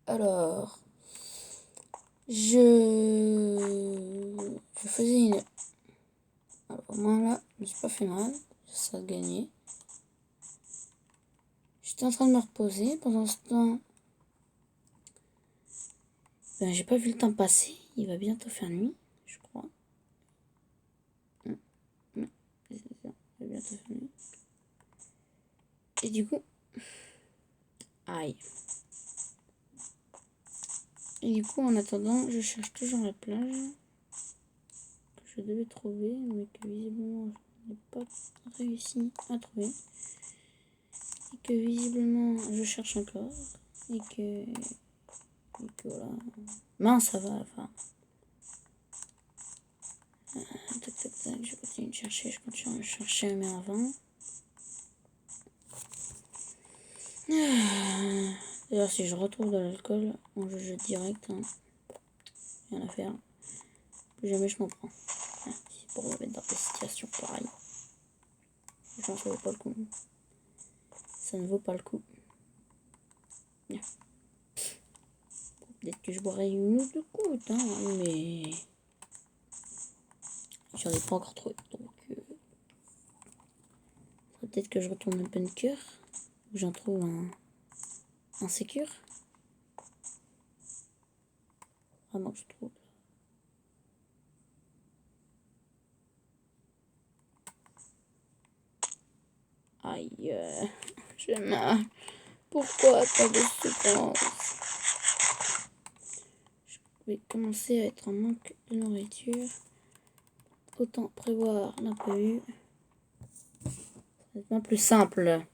Alors, je faisais une... Alors, moi là, je me suis pas fait mal. Ça a gagné. J'étais en train de me reposer. Pendant ce temps, ben, j'ai pas vu le temps passer. Il va bientôt faire nuit, je crois. Non, il va bientôt faire nuit. Et du coup... Aïe. Et du coup, en attendant, je cherche toujours la plage que je devais trouver, mais que visiblement je n'ai pas réussi à trouver. Et que visiblement je cherche encore. Et que voilà. Mince, ça va, enfin. Tac, tac, tac, je continue de chercher, mais avant. D'ailleurs, si je retrouve de l'alcool, on je jette direct. Hein. Rien à faire. Plus jamais je m'en prends. Ah, c'est pour me mettre dans des situations pareilles. Genre, ça vaut pas le coup. Ça ne vaut pas le coup. Bien. Peut-être que je boirai une ou deux gouttes, hein, mais j'en ai pas encore trouvé. Donc, peut-être que je retourne au bunker, où j'en trouve un sécure. Vraiment, je trouve. Aïe, j'ai mal. Pourquoi pas de souffrance? Je vais commencer à être en manque de nourriture. Autant prévoir l'imprévu. C'est bien plus simple.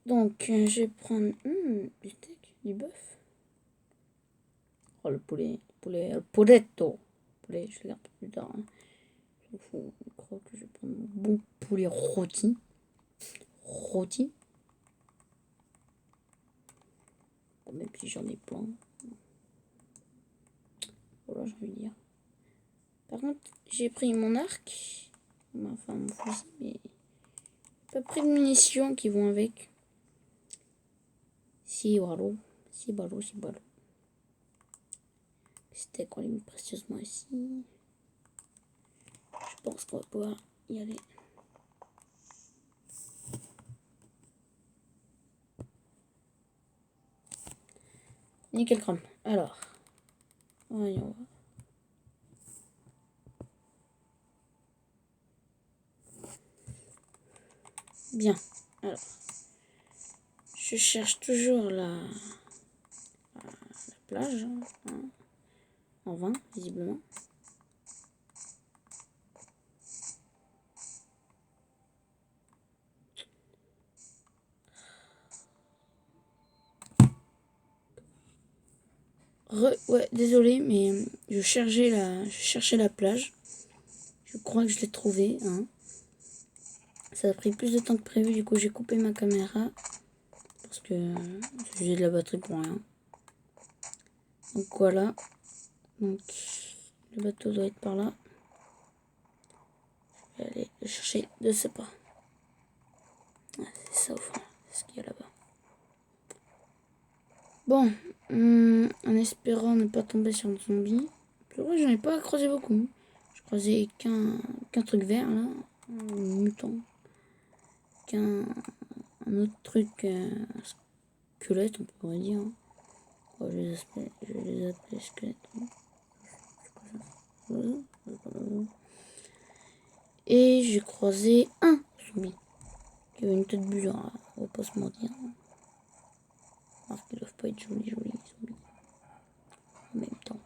Donc, je vais prendre du steak, du bœuf. Oh, le poulet, le pouletto. Poulet, je le garde plus tard. Hein. Je crois que je vais prendre mon bon poulet rôti. Rôti. Bon, même si j'en ai plein. Voilà, j'ai envie de dire. Par contre, j'ai pris mon arc. Enfin, mon fusil, mais pas pris de munitions qui vont avec. Si, voilà. Si, ballot, si, ballot. C'était qu'on les met précieusement ici. Je pense qu'on va pouvoir y aller. Nickel chrome. Alors, voyons voir. Bien. Alors, je cherche toujours la plage. Hein, en vain, visiblement. Ouais, désolé, mais je cherchais la plage. Je crois que je l'ai trouvée. Hein. Ça a pris plus de temps que prévu, du coup j'ai coupé ma caméra. Parce que j'ai de la batterie pour rien. Donc voilà. Donc le bateau doit être par là. Je vais aller le chercher de ce pas. Ah, c'est ça au fond. C'est ce qu'il y a là-bas. Bon, en espérant ne pas tomber sur un zombie. C'est vrai, j'en ai pas croisé beaucoup. Je croisais qu'un truc vert là, un mutant. Un autre truc, squelette, on pourrait dire. Oh, je les appelle squelettes. Et j'ai croisé un zombie qui avait une tête bizarre, on va pas se mentir. Alors qu'ils doivent pas être jolis zombies en même temps.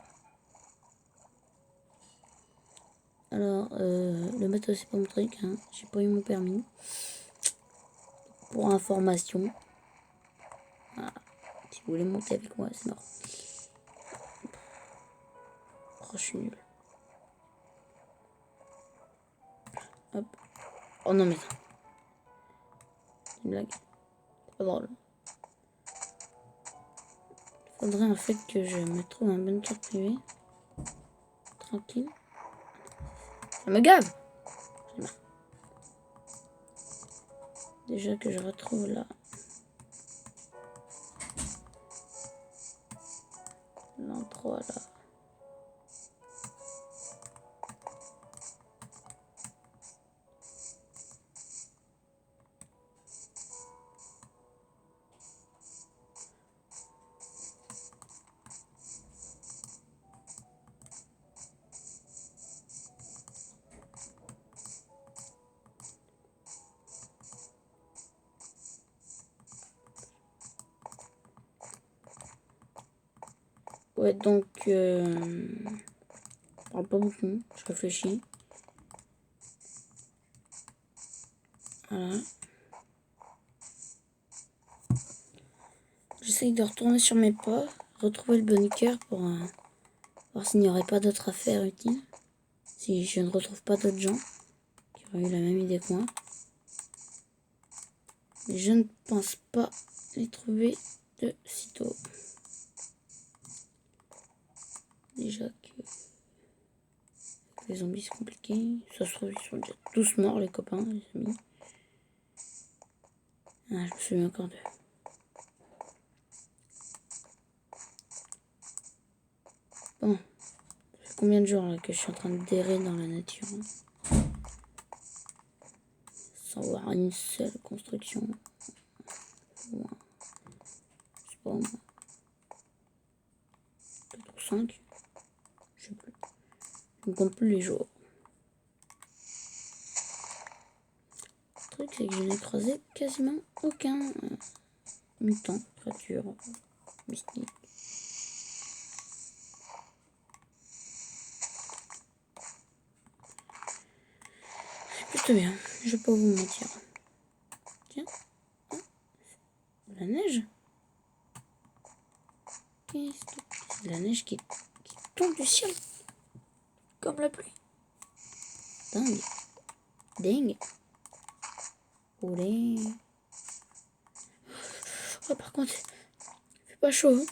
Alors, le bateau c'est pas mon truc, hein. J'ai pas eu mon permis. Pour information. Voilà. Si vous voulez monter avec moi, c'est mort. Oh, je suis nul. Hop. Oh non mais ça. C'est une blague. C'est pas drôle. Faudrait en fait que je me trouve un bunker privé. Tranquille. Ça me gave. Déjà que je retrouve là. L'endroit là. Ouais, donc, je parle pas beaucoup, je réfléchis. Voilà. J'essaye de retourner sur mes pas, retrouver le bunker pour voir s'il n'y aurait pas d'autres affaires utiles. Si je ne retrouve pas d'autres gens qui auraient eu la même idée que moi. Mais je ne pense pas les trouver de sitôt. Déjà que les zombies c'est compliqué. Ça se trouve ils sont déjà tous morts les copains, les amis. Ah, je me souviens encore d'eux. Bon, ça fait combien de jours là que je suis en train de d'errer dans la nature sans voir une seule construction. Ouais. Je sais pas, moi. 4 ou 5. Je sais plus. Je ne compte plus les jours. Le truc c'est que je n'ai croisé quasiment aucun mutant, créature mystique. C'est plutôt bien, je vais pas vous mentir. Tiens, ah, de la neige. C'est de la neige qui tombe du ciel, comme la pluie. Dingue. Dingue. Olé. Oh, par contre, il fait pas chaud. Hein.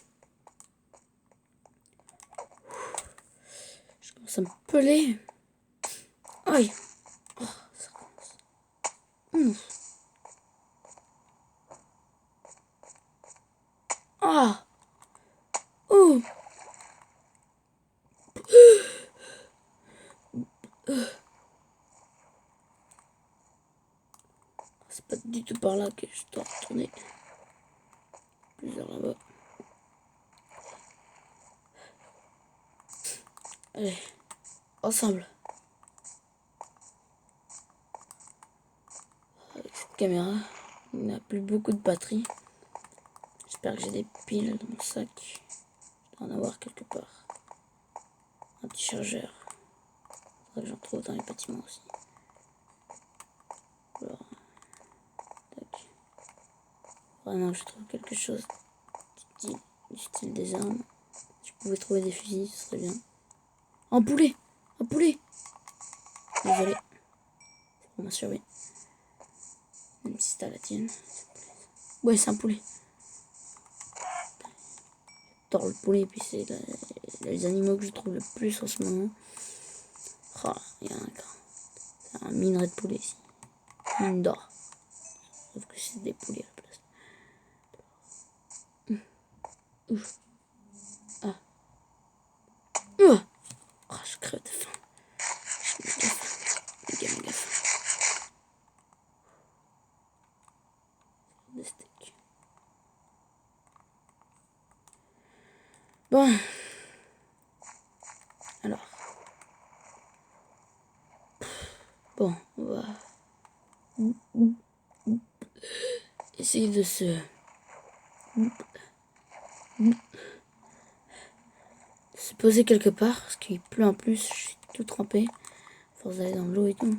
Je commence à me peler. Aïe. Oh, ça commence. Ah. Oh. C'est pas du tout par là que je dois retourner. Plusieurs là-bas. Allez, ensemble. Avec cette caméra, il n'a plus beaucoup de batterie. J'espère que j'ai des piles dans mon sac. Je dois en avoir quelque part. Un petit chargeur. Faudrait que j'en trouve dans les bâtiments aussi. Alors, tac. Vraiment, je trouve quelque chose du style des armes. Si je pouvais trouver des fusils, ce serait bien. Un poulet! Un poulet! Désolé. C'est pour ma survie. Même si c'est à la tienne. Ouais, c'est un poulet. J'adore le poulet, et puis c'est les animaux que je trouve le plus en ce moment. Oh, il y a un minerai de poulet ici. Mine d'or. Sauf que c'est des poulets à la place. Ouf. Ah. Oh, je crève de faim. J'ai méga faim. Méga faim. Des steaks. Bon. Alors. Bon, on va essayer de se poser quelque part, parce qu'il pleut en plus, je suis tout trempé. Force d'aller dans l'eau et tout.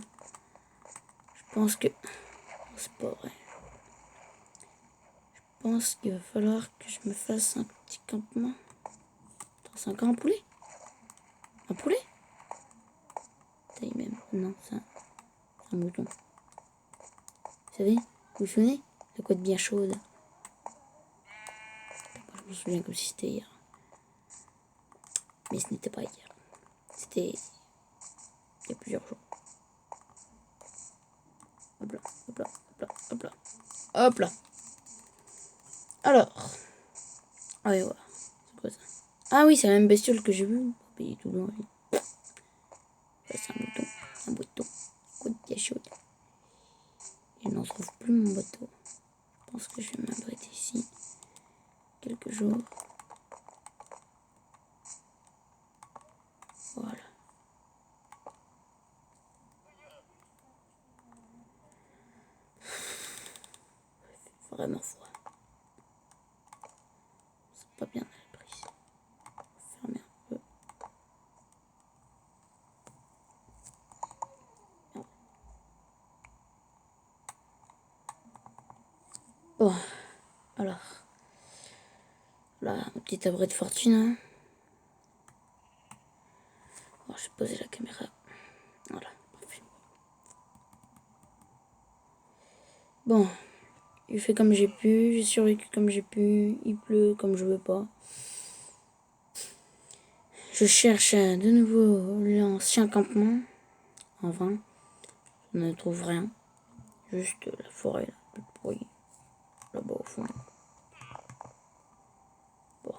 Je pense que... C'est pas vrai. Je pense qu'il va falloir que je me fasse un petit campement. Attends, c'est encore un poulet? Un poulet? Taille même. Non, c'est un mouton. Vous savez? Vous vous souvenez? La côte bien chaude. Je me souviens comme si c'était hier. Mais ce n'était pas hier. C'était il y a plusieurs jours. Hop là, hop là, hop là, hop là. Hop là. Alors. Ah oui, voilà. C'est quoi ça? Ah oui, c'est la même bestiole que j'ai vu. Payer tout loin. C'est un bouton. Un bouton. Coup de chaude. Je n'en trouve plus mon bateau. Je pense que je vais m'abriter ici. Quelques jours. Voilà. Vraiment froid. C'est pas bien à la prise. Fermer un peu. Bon, alors. Là, un petit abri de fortune. Hein. Bon, je vais poser la caméra. Voilà, parfait. Bon, j'ai fait comme j'ai pu, j'ai survécu comme j'ai pu, il pleut comme je veux pas. Je cherche de nouveau l'ancien campement. En vain, je ne trouve rien. Juste la forêt, là, plus de bruit, là-bas au fond. Bon.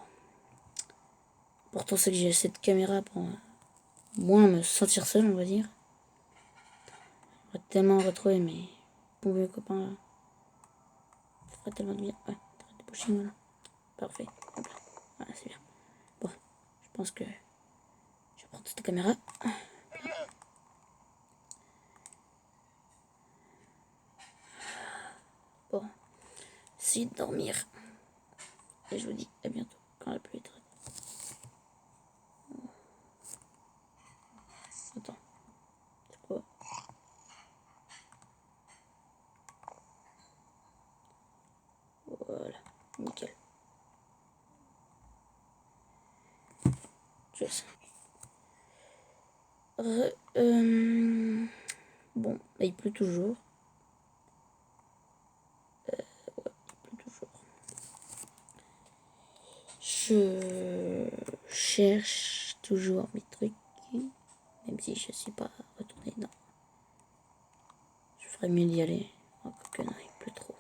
Pourtant, c'est que j'ai cette caméra pour moins me sentir seul, on va dire. J'aimerais tellement retrouver mes bons vieux copains là. Ça ferait tellement de bien. Ouais, t'arrêtes de boucher, voilà. Parfait. Hop là. Voilà, c'est bien. Bon, je pense que je vais prendre cette caméra. Bon, essayer de dormir. Et je vous dis à bientôt quand la pluie est très. Attends, c'est quoi? Voilà, nickel. Cheers. Bon, là, il pleut toujours. Ouais, il pleut toujours. Je cherche toujours mes trucs, même si je ne suis pas retournée dedans. Je ferais mieux d'y aller. Oh, que non, il pleut trop.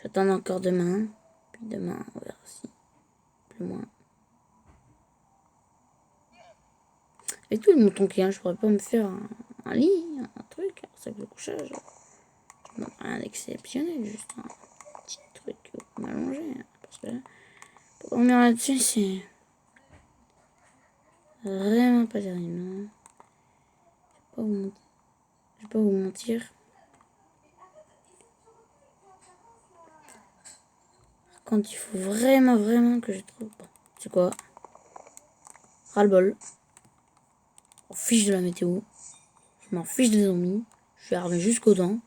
J'attends encore demain. Puis demain, on verra si plus moins. Avec tout le mouton qu'il y a, je pourrais pas me faire un lit, un truc, un sac de couchage. Je demande rien d'exceptionnel, juste un petit truc pour m'allonger. Parce que pour dormir là-dessus, c'est vraiment pas terrible. Non. Je vais pas vous mentir. Quand il faut vraiment que je trouve. Bon, c'est quoi? Ras-le-bol. Je m'en fiche de la météo. Je m'en fiche des zombies. Je suis armé jusqu'aux dents.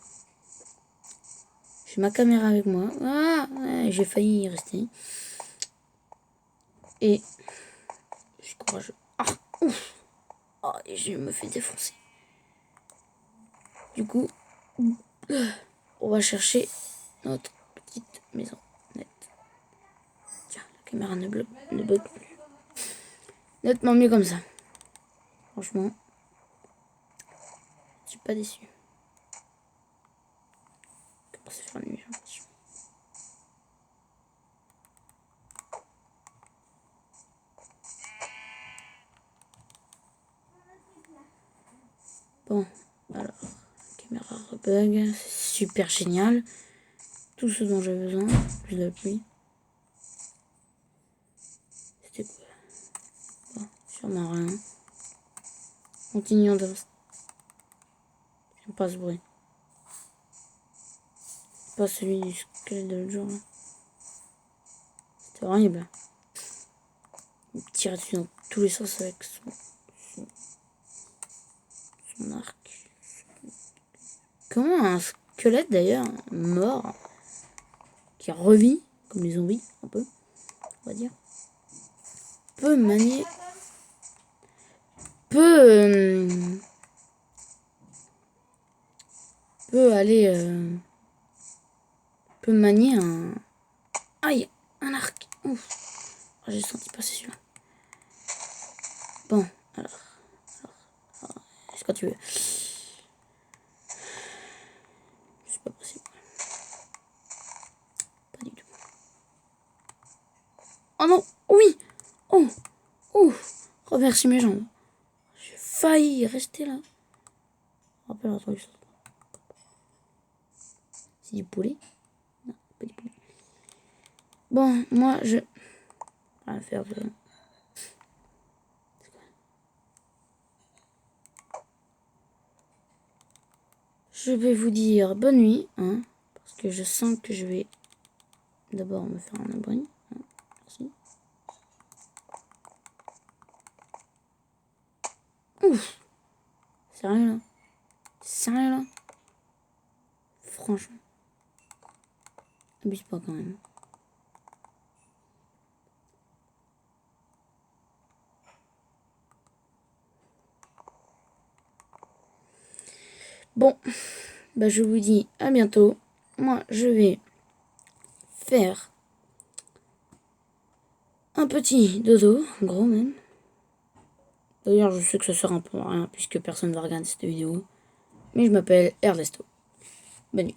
J'ai ma caméra avec moi. Ah, ouais, j'ai failli y rester. Et je suis courageux. Ah, ouf. Ah, et je me fais défoncer. Du coup, on va chercher notre petite maison nette. Tiens, la caméra ne bug plus. Nettement mieux comme ça. Franchement, je suis pas déçu. Comment c'est faire nuit, j'ai l'impression. Bon, alors, caméra rebug, c'est super génial. Tout ce dont j'ai besoin, plus de la pluie. C'était quoi? Bon, sûrement rien. Continuons de... J'aime pas ce bruit. Pas celui du squelette de l'autre jour, là. C'était horrible. Il me tirait dessus dans tous les sens avec son arc. Comment un squelette, d'ailleurs, mort, qui revit, comme les zombies, un peu, on va dire, peut manier... peut aller... peut manier un... Aïe, un arc. Ouf. Oh, j'ai senti passer celui-là. Bon, alors, c'est quand tu veux. c'est pas possible. Pas du tout. Oh non, oui. Oh, oh, remercie mes jambes. J'ai failli rester là. Rappelle un truc. C'est du poulet? Non, pas du poulet. Bon, moi, je... On va faire... Je vais vous dire bonne nuit, hein, parce que je sens que je vais d'abord me faire un abri. Hein, merci. Ouf! Sérieux là? Sérieux là? Franchement. Abuse pas quand même. Bon, bah je vous dis à bientôt. Moi, je vais faire un petit dodo, gros même. D'ailleurs, je sais que ça sert un peu à rien puisque personne ne va regarder cette vidéo. Mais je m'appelle Ernesto. Bonne nuit.